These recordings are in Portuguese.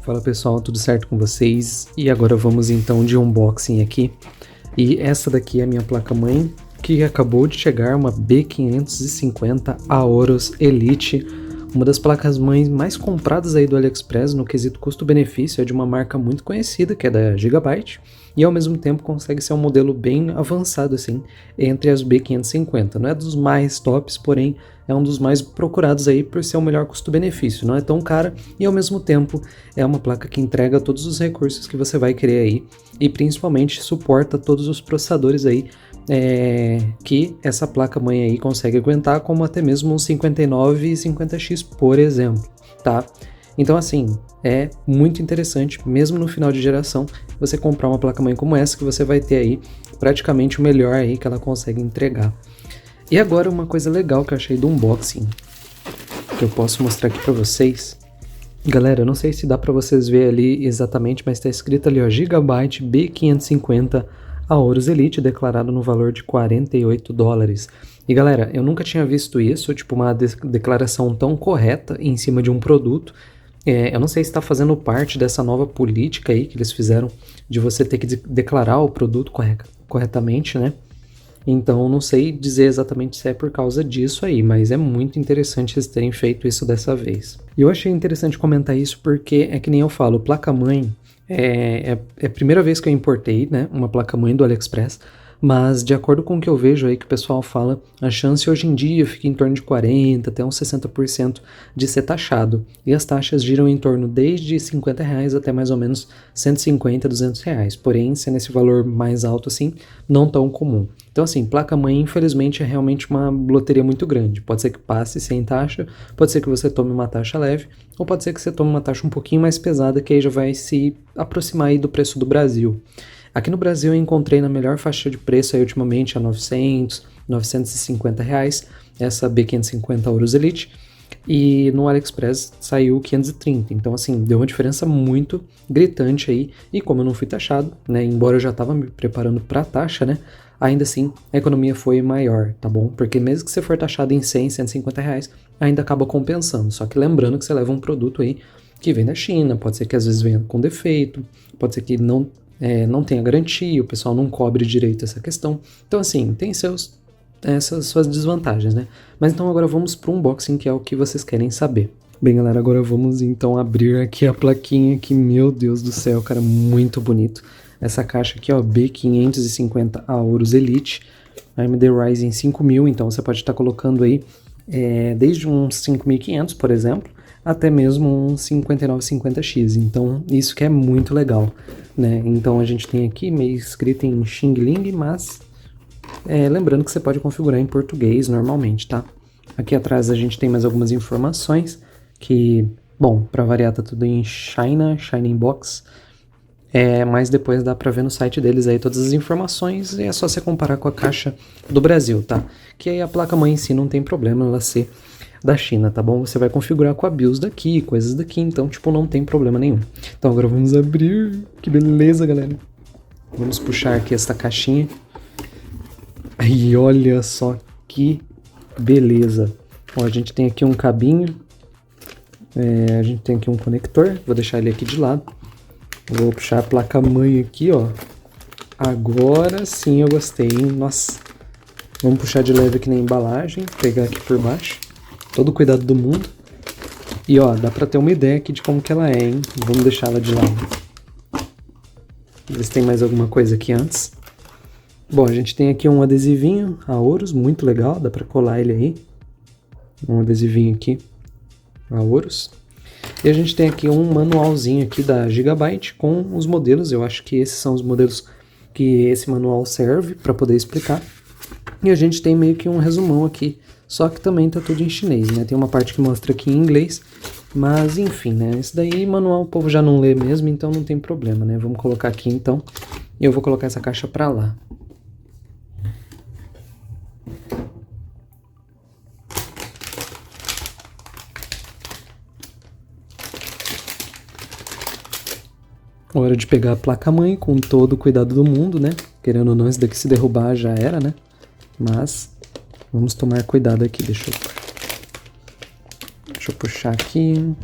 Fala pessoal, tudo certo com vocês? E agora vamos então de unboxing aqui. E essa daqui é a minha placa-mãe, que acabou de chegar, uma B550 Aorus Elite, uma das placas-mães mais compradas aí do AliExpress no quesito custo-benefício, é de uma marca muito conhecida, que é da Gigabyte, e ao mesmo tempo consegue ser um modelo bem avançado assim, entre as B550. Não é dos mais tops, porém é um dos mais procurados aí por ser o melhor custo-benefício. Não é tão cara e ao mesmo tempo é uma placa que entrega todos os recursos que você vai querer aí e principalmente suporta todos os processadores aí que essa placa-mãe aí consegue aguentar, como até mesmo um 59 e 50X, por exemplo, tá? Então assim, é muito interessante, mesmo no final de geração, você comprar uma placa-mãe como essa, que você vai ter aí praticamente o melhor aí que ela consegue entregar. E agora uma coisa legal que eu achei do unboxing, que eu posso mostrar aqui pra vocês. Galera, eu não sei se dá pra vocês ver ali exatamente, mas tá escrito ali, ó, Gigabyte B550 Aorus Elite, declarado no valor de $48. E galera, eu nunca tinha visto isso, tipo uma declaração tão correta em cima de um produto. Eu não sei se está fazendo parte dessa nova política aí que eles fizeram de você ter que declarar o produto corretamente, né? Então, não sei dizer exatamente se é por causa disso aí, mas é muito interessante eles terem feito isso dessa vez. E eu achei interessante comentar isso porque é que nem eu falo, placa-mãe é a primeira vez que eu importei, né, uma placa-mãe do AliExpress, mas de acordo com o que eu vejo aí que o pessoal fala, a chance hoje em dia fica em torno de 40% até uns 60% de ser taxado. E as taxas giram em torno desde R$50 até mais ou menos R$150, R$200. Porém, sendo esse valor mais alto assim, não tão comum. Então assim, placa-mãe infelizmente é realmente uma loteria muito grande. Pode ser que passe sem taxa, pode ser que você tome uma taxa leve, ou pode ser que você tome uma taxa um pouquinho mais pesada, que aí já vai se aproximar aí do preço do Brasil. Aqui no Brasil eu encontrei na melhor faixa de preço aí ultimamente a 900, R$950, essa B550 Aorus Elite, e no AliExpress saiu 530, então assim, deu uma diferença muito gritante aí, e como eu não fui taxado, né, embora eu já estava me preparando para taxa, né, ainda assim a economia foi maior, tá bom? Porque mesmo que você for taxado em 100, R$150, ainda acaba compensando, só que lembrando que você leva um produto aí que vem da China, pode ser que às vezes venha com defeito, pode ser que não tenha garantia, o pessoal não cobre direito essa questão. Então assim, tem essas suas desvantagens, né? Mas então agora vamos para o unboxing, que é o que vocês querem saber. Bem galera, agora vamos então abrir aqui a plaquinha que, meu Deus do céu, cara, muito bonito. Essa caixa aqui, ó, B550 Aorus Elite, AMD Ryzen 5000, então você pode estar colocando aí desde uns 5500, por exemplo, até mesmo um 5950X, então isso que é muito legal, né? Então a gente tem aqui meio escrito em Xing Ling, mas lembrando que você pode configurar em português normalmente, tá? Aqui atrás a gente tem mais algumas informações que, bom, para variar tá tudo em Shining Box, mas depois dá pra ver no site deles aí todas as informações e é só você comparar com a caixa do Brasil, tá? Que aí a placa-mãe em si não tem problema ela ser da China, tá bom? Você vai configurar com a BIOS daqui, coisas daqui, então, tipo, não tem problema nenhum. Então, agora vamos abrir. Que beleza, galera. Vamos puxar aqui essa caixinha. E olha só que beleza. Ó, a gente tem aqui um cabinho. A gente tem aqui um conector. Vou deixar ele aqui de lado. Vou puxar a placa-mãe aqui, ó. Agora sim eu gostei, hein? Nossa. Vamos puxar de leve aqui na embalagem. Pegar aqui por baixo. Todo o cuidado do mundo. E ó, dá pra ter uma ideia aqui de como que ela é, hein? Vamos deixar ela de lado. Ver se tem mais alguma coisa aqui antes. Bom, a gente tem aqui um adesivinho Aorus, muito legal, dá pra colar ele aí. Um adesivinho aqui, Aorus. E a gente tem aqui um manualzinho aqui da Gigabyte com os modelos. Eu acho que esses são os modelos que esse manual serve para poder explicar. E a gente tem meio que um resumão aqui, só que também tá tudo em chinês, né? Tem uma parte que mostra aqui em inglês, mas enfim, né? Esse daí, manual, o povo já não lê mesmo, então não tem problema, né? Vamos colocar aqui então, e eu vou colocar essa caixa pra lá. Hora de pegar a placa-mãe com todo o cuidado do mundo, né? Querendo ou não, isso daqui se derrubar já era, né? Mas vamos tomar cuidado aqui, deixa eu puxar aqui.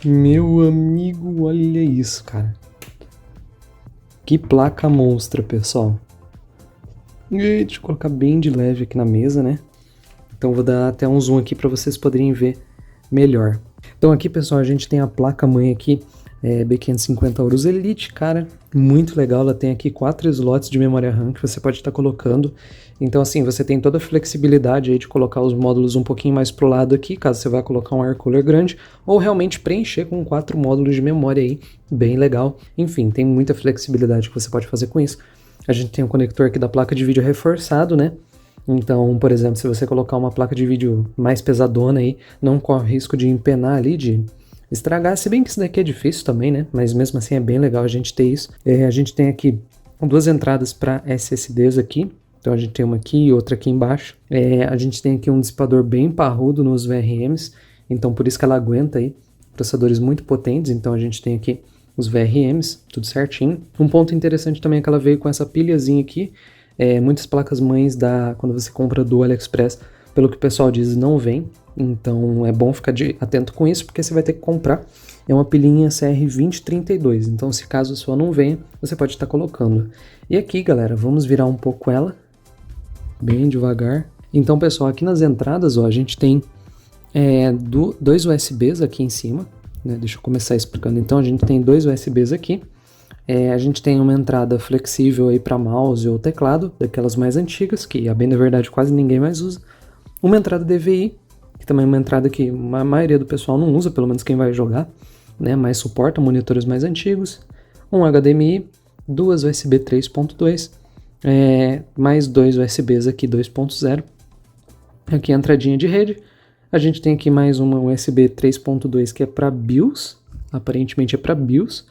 Meu amigo, olha isso, cara. Que placa monstra, pessoal. E deixa eu colocar bem de leve aqui na mesa, né? Então vou dar até um zoom aqui para vocês poderem ver melhor. Então aqui, pessoal, a gente tem a placa-mãe aqui, B550 Aorus Elite, cara, muito legal. Ela tem aqui 4 slots de memória RAM que você pode estar colocando. Então assim, você tem toda a flexibilidade aí de colocar os módulos um pouquinho mais pro lado aqui, caso você vá colocar um air cooler grande, ou realmente preencher com 4 módulos de memória aí, bem legal. Enfim, tem muita flexibilidade que você pode fazer com isso. A gente tem um conector aqui da placa de vídeo reforçado, né? Então, por exemplo, se você colocar uma placa de vídeo mais pesadona aí, não corre risco de empenar ali, de estragar, se bem que isso daqui é difícil também, né? Mas mesmo assim é bem legal a gente ter isso. A gente tem aqui 2 entradas para SSDs aqui, então a gente tem uma aqui e outra aqui embaixo. A gente tem aqui um dissipador bem parrudo nos VRMs, então por isso que ela aguenta aí processadores muito potentes, então a gente tem aqui os VRMs, tudo certinho. Um ponto interessante também é que ela veio com essa pilhazinha aqui. Muitas placas-mães quando você compra do AliExpress, pelo que o pessoal diz, não vem. Então é bom ficar atento com isso, porque você vai ter que comprar. É uma pilhinha CR2032, então se caso a sua não venha, você pode estar colocando. E aqui, galera, vamos virar um pouco ela, bem devagar. Então, pessoal, aqui nas entradas, ó, a gente tem 2 USBs aqui em cima, né? Deixa eu começar explicando. Então a gente tem 2 USBs aqui. A gente tem uma entrada flexível aí para mouse ou teclado, daquelas mais antigas, que a bem da verdade quase ninguém mais usa. Uma entrada DVI, que também é uma entrada que a maioria do pessoal não usa, pelo menos quem vai jogar, né, mas suporta monitores mais antigos. Um HDMI, 2 USB 3.2, mais 2 USBs aqui 2.0. Aqui a entradinha de rede. A gente tem aqui mais uma USB 3.2 que é para BIOS, aparentemente é para BIOS.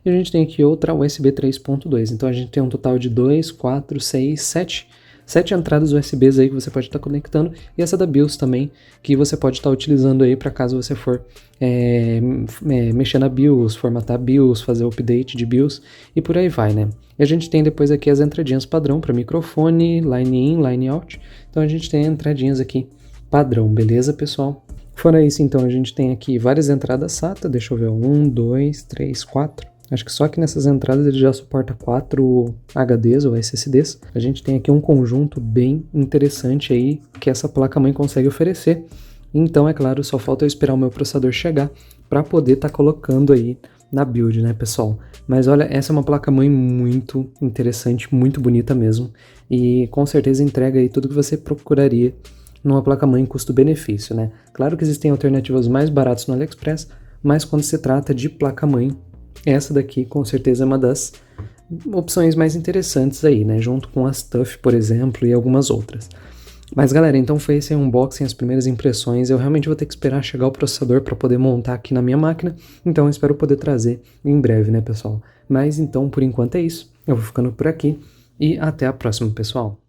E a gente tem aqui outra USB 3.2, então a gente tem um total de 2, 4, 6, 7 entradas USBs aí que você pode estar conectando, e essa da BIOS também, que você pode estar utilizando aí para caso você for mexer na BIOS, formatar BIOS, fazer update de BIOS e por aí vai, né? E a gente tem depois aqui as entradinhas padrão para microfone, line in, line out, então a gente tem entradinhas aqui padrão, beleza, pessoal? Fora isso, então, a gente tem aqui várias entradas SATA, deixa eu ver, 1, 2, 3, 4. Acho que só que nessas entradas ele já suporta 4 HDs ou SSDs. A gente tem aqui um conjunto bem interessante aí que essa placa-mãe consegue oferecer. Então, é claro, só falta eu esperar o meu processador chegar para poder estar colocando aí na build, né, pessoal? Mas olha, essa é uma placa-mãe muito interessante, muito bonita mesmo. E com certeza entrega aí tudo que você procuraria numa placa-mãe custo-benefício, né? Claro que existem alternativas mais baratas no AliExpress, mas quando se trata de placa-mãe, essa daqui com certeza é uma das opções mais interessantes aí, né? Junto com as TUF, por exemplo, e algumas outras. Mas galera, então foi esse unboxing, as primeiras impressões. Eu realmente vou ter que esperar chegar o processador para poder montar aqui na minha máquina. Então eu espero poder trazer em breve, né, pessoal? Mas então, por enquanto é isso. Eu vou ficando por aqui e até a próxima, pessoal.